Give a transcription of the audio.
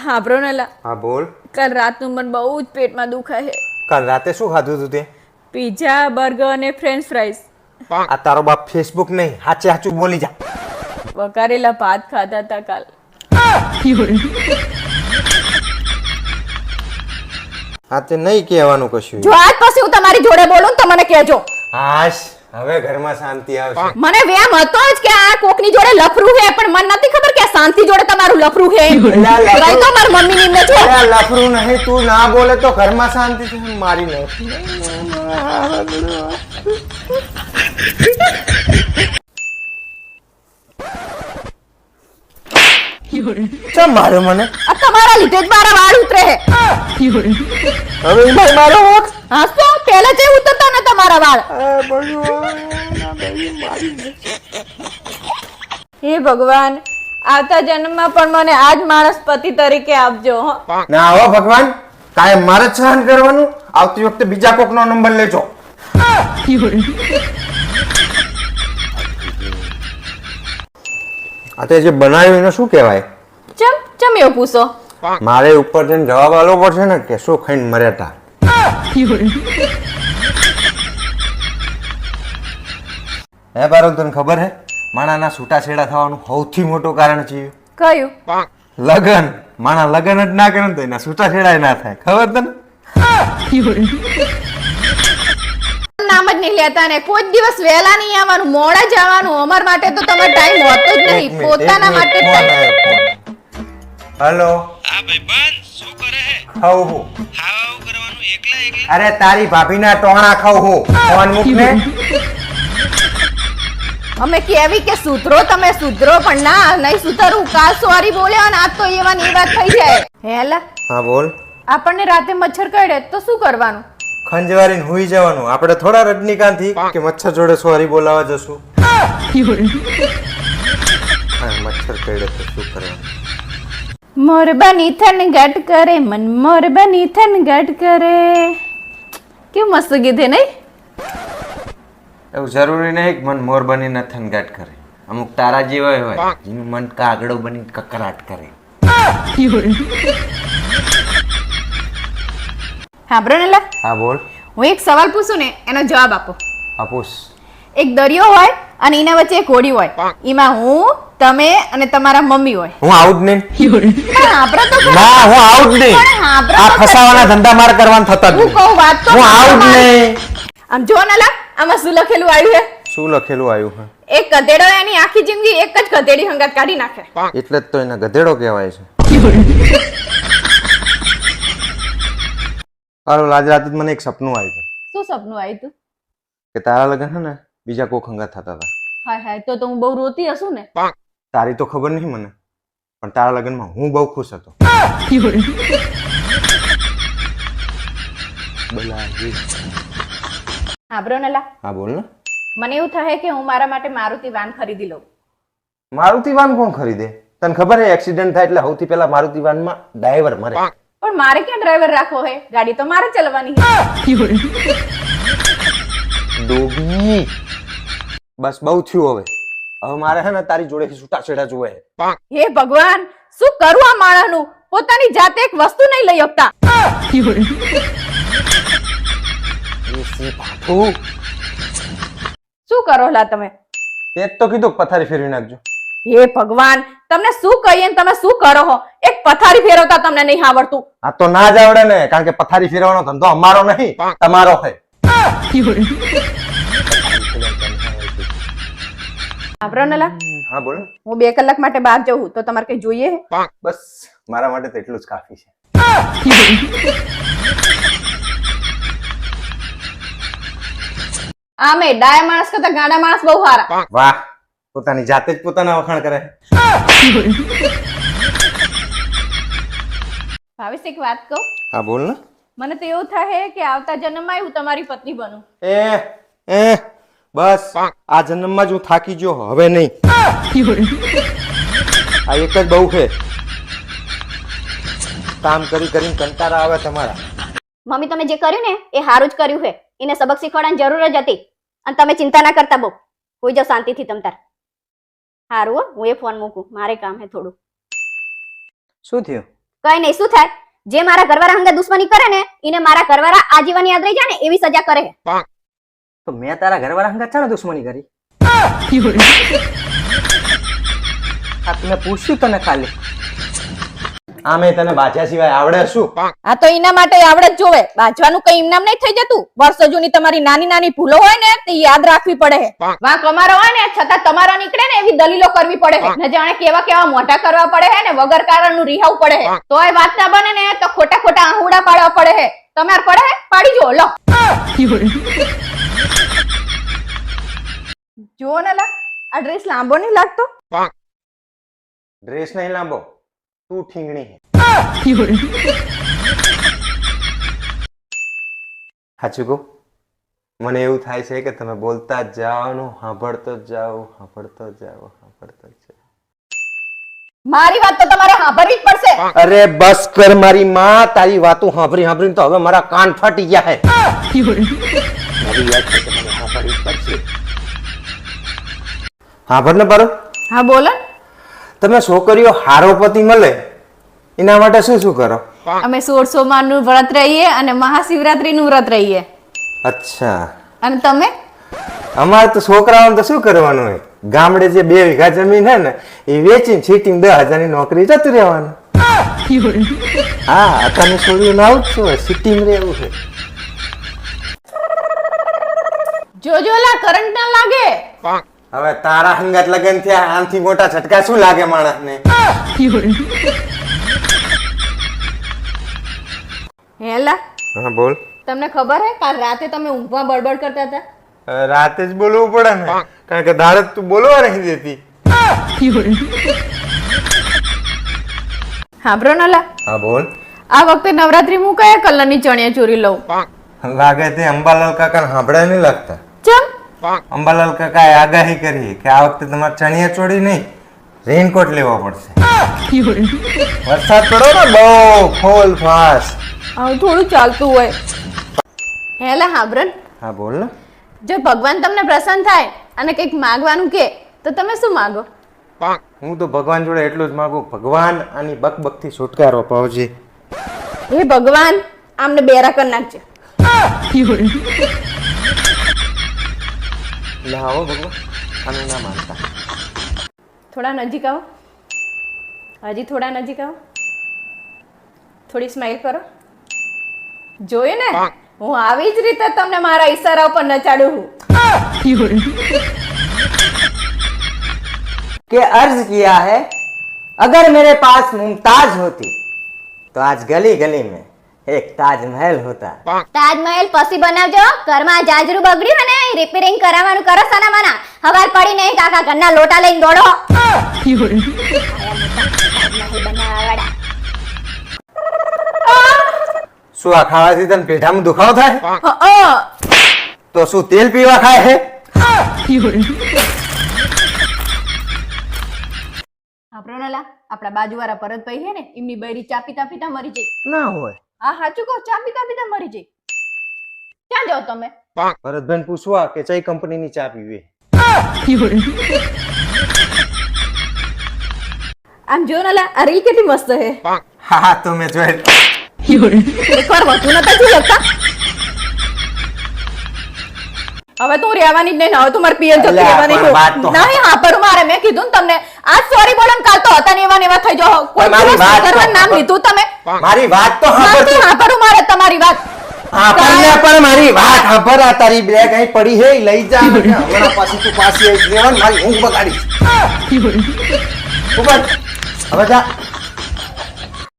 હા બ્રોનેલા, હા બોલ. કાલ રાતનું મને બહુ જ પેટમાં દુખે છે. કાલ રાતે શું ખાધું તું તે? પિઝા, બર્ગર અને ફ્રેન્ચ ફ્રાઈઝ. આ તારો બાપ ફેસબુક નહીં, હાચે હાચું બોલી જા. વઘારેલા ભાત ખાધા હતા કાલ. હા તે નહીં કહેવાનું કશું. જો આજ પછી હું તમારી જોડે બોલું તો મને કહેજો. હાશ, હવે ઘરમાં શાંતિ આવશે. મને વેમ હતો જ કે આ કોકની જોડે લફરું છે, પણ મને નથી ખબર કે આ શાંતિ જોડે તમારું લફરું છે. ગઈ તો મારી મમ્મી ની જો. અરે લફરું નહીં, તું ના બોલે તો ઘરમાં શાંતિ છે. મારી નહીં. ચમ માર્યો મને? આ તમારા લીધે જ મારા વાળ ઉતરે છે. હવે ભાઈ મારો હોક. હા તો પહેલા જે ઉતરતા ને તમારા વાળ. હે ભગવાન, આવતા જન્મમાં પણ મને આજ માણસ પતિ તરીકે આપજો. હો ના હો ભગવાન, કાયમ મારે જ સહન કરવાનું. આવતી વખતે બીજા કોકનો નંબર લેજો. આ તે જે બનાવ્યું એને શું કહેવાય? ચમ એવું પૂછો? મારે ઉપર જઈને જવાબ આલવો પડશે ને કે શું ખાઈને મર્યા તા. હે બારો, તને ખબર હે માણાના છૂટાછેડા થવાનું સૌથી મોટું કારણ છે કયું? લગન. માણા લગન જ ના કરે ને તો એના છૂટાછેડા ના થાય. ખબર તને? નામ જ નહીં લેતા ને કોઈ દિવસ વહેલા નહીં આવવાનું, મોડા જવાનું. અમાર માટે તો તમારો ટાઈમ હોતો જ નહીં, પોતાના માટે હેલો. હા ભાઈ બંધ શું કરે હે? ખાવ હું. ખાવા કરવાનું એકલા એકલા. અરે તારી ભાભીના ટોણા ખાવ હું. ફોન મૂક ને. અમે કેવી કે સુધરો, તમે સુધરો પણ ના નહીં સુધરવું. કાલ સોરી બોલ્યા અને આજ તો એવા ને એ વાત થઈ જાય. હેલા, હા બોલ. આપણને રાતે મચ્છર કરડે તો શું કરવાનું? ખંજવારીને હુઈ જવાનું. આપણે થોડા રજનીકાંતથી કે મચ્છર જોડે સોરી બોલાવા જશું. હા, મચ્છર કરડે તો શું કરવાનું? મોરબાની થન ગટ કરે મન, મોરબાની થન ગટ કરે. કેવું મસ્ત ગીત હે નહીં? એવું જરૂરી નહીં કે મન મોર બનીને થનગાટ કરે. અમુક તારા જેવા હોય જેનું મન કાગડો બની કકરાટ કરે. હા બ્રોનેલા, હા બોલ. હું એક સવાલ પૂછું ને એનો જવાબ આપો. આપુસ. એક દરિયો હોય અને એના વચ્ચે એક હોડી હોય. એમાં હું, તમે અને તમારા મમ્મી હોય. હું આઉટ નહીં. પણ આપણો તો ખરો. ના, હું આઉટ નહીં. પણ આપણો આ તો ફસાવાના ધંધા માર કરવાના થતા જ હું નહીં. કહું વાત તો હું આઉટ સાંભળો. નહીં. આમ જો નાલા, આમાં શું લખેલું આવ્યું છે? શું લખેલું આવ્યું હે? એક ગધેડો એની આખી જિંદગી એક જ ગધેડી હંગાત કાઢી નાખે. એટલે જ તો એને ગધેડો કહેવાય છે. હાલો, આજ રાતે જ મને એક સપનું આવ્યું શું સપનું આવ્યું તું? કે તારા લગ્ન છે ને બીજા કોક હંગાત થતા હતા. હાય હાય, તો હું બહુ રોતી હશું ને. તારી તો ખબર નહીં મને, પણ તારા લગ્નમાં હું બહુ ખુશ હતો. હા બ્રોનેલા, હા બોલ ને. મને એવું થાય કે હું મારા માટે મારુતિ વાન ખરીદી લઉં. મારુતિ વાન કોણ ખરીદે? તને ખબર હે એક્સિડન્ટ થાય એટલે સૌથી પહેલા મારુતિ વાનમાં ડ્રાઈવર મરે. પણ મારે ક્યાં ડ્રાઈવર રાખવો હે? ગાડી તો મારે ચલાવવાની છે. ડોબી, બસ બહુ થયું હવે. હવે મારે હે ને તારી જોડે છૂટાછેડા જોવે. હે ભગવાન, શું કરું આ માણસનું? પોતાની જાતે એક વસ્તુ નહીં લઈ શકતા. શું કરો લા તમે? તે જ તો કીધું પથારી ફેરવી નાખજો. હે ભગવાન, તમને શું કહીએ ને તમે શું કરો હો? એક પથારી ફેરવતા તમને નહીં આવડતું. આ તો ના જ આવડે ને, કારણ કે પથારી ફેરવાનો ધંધો અમારો નહીં, તમારો છે. બ્રોનેલા, હા બોલ. હું 2 કલાક માટે બહાર જવું તો તમારે કઈ જોઈએ હે? બસ મારા માટે તો એટલું જ કાફી છે. આમે ડાય માણસ કરતા ગાંડા માણસ બહુ સારા. વાહ, પોતાની જાતે જ પોતાના વખાણ કરે. ભાવેશ, એક વાત કહું? હા બોલ ને. મને તો એવું થાય કે આવતા જન્મમાં હું તમારી પત્ની બનું. બસ આ જન્મમાં જ હું થાકી ગયો, હવે નહીં. આ એક જ બહુ છે. કામ કરી કરીને કંટાળા આવે તમારા. મમ્મી તમે જે કર્યું ને એ સારું જ કર્યું છે. એને સબક શીખવાડવાની જરૂર જ હતી. અને તમે ચિંતા ના કરતા બહુ. હોઈ જાઓ શાંતિથી તમતાર. સારું હો, હું એ ફોન મૂકું, મારે કામ હે થોડું. શું થયું? કઈ નહીં, શું થાય? જે મારા ઘરવાળા હંગે દુશ્મની કરે ને એને મારા ઘરવાળા આજીવન યાદ રહી જાય ને એવી સજા કરે છે. તો મેં તારા ઘરવાળા હંગાત ચાલો દુશ્મની કરી. આ તમે પૂછ્યું તને ખાલી. આમે તને બાચા સિવાય આવડે શું? આ તો એના માટે આવડે જ જોવે. બાજવાનું કઈ ઇનામ નહીં થઈ જતું. વર્ષો જૂની તમારી નાની નાની ભૂલો હોય ને તે યાદ રાખવી પડે છે. વાંક અમારો હોય ને છતાં તમારો નીકળે ને એવી દલીલો કરવી પડે છે. ને જાણે કેવા કેવા મોઢા કરવા પડે છે ને વગર કારણનું રિહાવું પડે છે. તોય વાત ના બને ને તો ખોટા ખોટા આહુડા પાડવા પડે છે. તમારે પડે છે? પાડી જો લો. જો ને લા, આ ડ્રેસ લાંબો નહીં લાગતો? ડ્રેસ નહીં લાંબો, તું ઠીંગણી હે. સાચું કહું, મને એવું થાય છે કે તમે બોલતા જ જાઓ, સાંભળતો જ જાઓ, સાંભળતો જ જાઓ, સાંભળતો જ જાઓ. મારી વાત તો તમારે સાંભળવી જ પડશે. અરે બસ કર મારી માં, તારી વાતો સાંભળી સાંભળીને તો હવે મારા કાન ફાટી ગયા હે. મારી વાત છે કે મને સાંભળવી જ પડશે. સાંભળ ને પારો, હા બોલો. તમે છોકરીઓ હારો પતિ મળે એના માટે શું શું કરો? અમે 16 સોમવારનું વ્રત રહીએ અને મહાશિવરાત્રીનું વ્રત રહીએ. અચ્છા, અને તમે? અમારે તો છોકરાઓને તો શું કરવાનું હોય, ગામડે જે 2 વીઘા જમીન હે ને એ વેચીને છીટીને 10,000 ની નોકરી જતું રહેવાનું. હા, અત્યારની છોડીઓને આવું જ છે, સિટીમાં રહેવું છે. જોજો લા, કરંટ ના લાગે. હવે તારા હંગાત લગન થયા, આમથી મોટા ઝટકા શું લાગે માણસને? હેલા, હા બોલ. તમને ખબર હે કાલ રાતે તમે ઊંઘમાં બડબડ કરતા હતા? રાતે જ બોલવું પડે ને, કારણ કે દાડે તું બોલવા નહીં દેતી. સાંભળો ને લા, હા બોલ. આ વખતે નવરાત્રી હું કયા કલરની ચણિયા ચોરી લઉં? લાગે તે અંબાલાલ કાકા સાંભળે નહીં લાગતા. ચમ? અંબાલાલ કાકાએ આગાહી કરી કે આ વખતે તમારે ચણિયા ચોળી નહીં, રેનકોટ લેવો પડશે. વરસાદ પડો ને બહુ ફૂલ ફાસ્ટ. આવું થોડું ચાલતું હોય. હેલા સાંભળો ને, હા બોલ ને. જો ભગવાન તમને પ્રસન્ન થાય અને કંઈક માગવાનું કે તો તમે શું માગો? હું તો ભગવાન જોડે એટલું જ માંગુ, ભગવાન આની બકબકથી છુટકારો પાવજે. હે ભગવાન, આમને બેરા કરી નાખજે. ના હો ભગવાન, આનું ના માનતા. થોડા નજીક આવો, હજી થોડા નજીક આવો, થોડી સ્માઈલ કરો. જોયું ને, હું આવી જ રીતે તમને મારા ઈશારા ઉપર નચાડું છું. કે अर्ज किया है, अगर मेरे पास मुमताज होती तो आज गली गली में एक ताजमहल होता. તાજમહેલ પછી બનાવજો. ઘરમાં જાજરું બગડ્યું ને એ રિપેરિંગ કરાવવાનું કરો સના મના. હવાર પડી નહીં કાકા ઘરના લોટા લઈને દોડો. શું આ ખાવાથી તને પેઢામાં દુખાવો થાય? હા, તો શું તેલ પીવા ખાય હે? આપણો નલા, આપણા બાજુવાળા ભરતભાઈ છે ને, એમની બૈરી ચા પીતા પીતા મરી જઈ. ના હોય. હા સાચું કહો, ચા પીતા પીતા મરી જઈ. ક્યાં જાઓ તમે? ભરતભાઈ પૂછવા કે કઈ કંપનીની ચા પીવી. આમ જો નલા, આ રીલ કેટલી મસ્ત છે. હા તો મેં જોઈ. એકવાર વધુ નતા શું લગતા? હવે તું રહેવાની જ નહીં ને, હવે તું મારી પિયર જતી અલ્યા, રહેવાની પણ વાત તો છું. નહીં હા પર મારે મેં કીધું ને તમને, આજ સોરી બોલો ને કાલ તો હતા ને એવા ને એવા થઈ જાઓ. કોઈ મારી દિવસ વાત તો સુધરવાનું નામ લીધું તમે? મારી વાત તો નથી સાંભળ. હા પર મારે તમારી વાત. આપણને પણ મારી વાત સાંભળ. આ તારી બેગ અહીં પડી છે, ઈ લઈ જા. હમણાં પાછી તું પાછી આવી જવાનું, મારી ઊંઘ બગાડીશ. ઉપર હવે જા.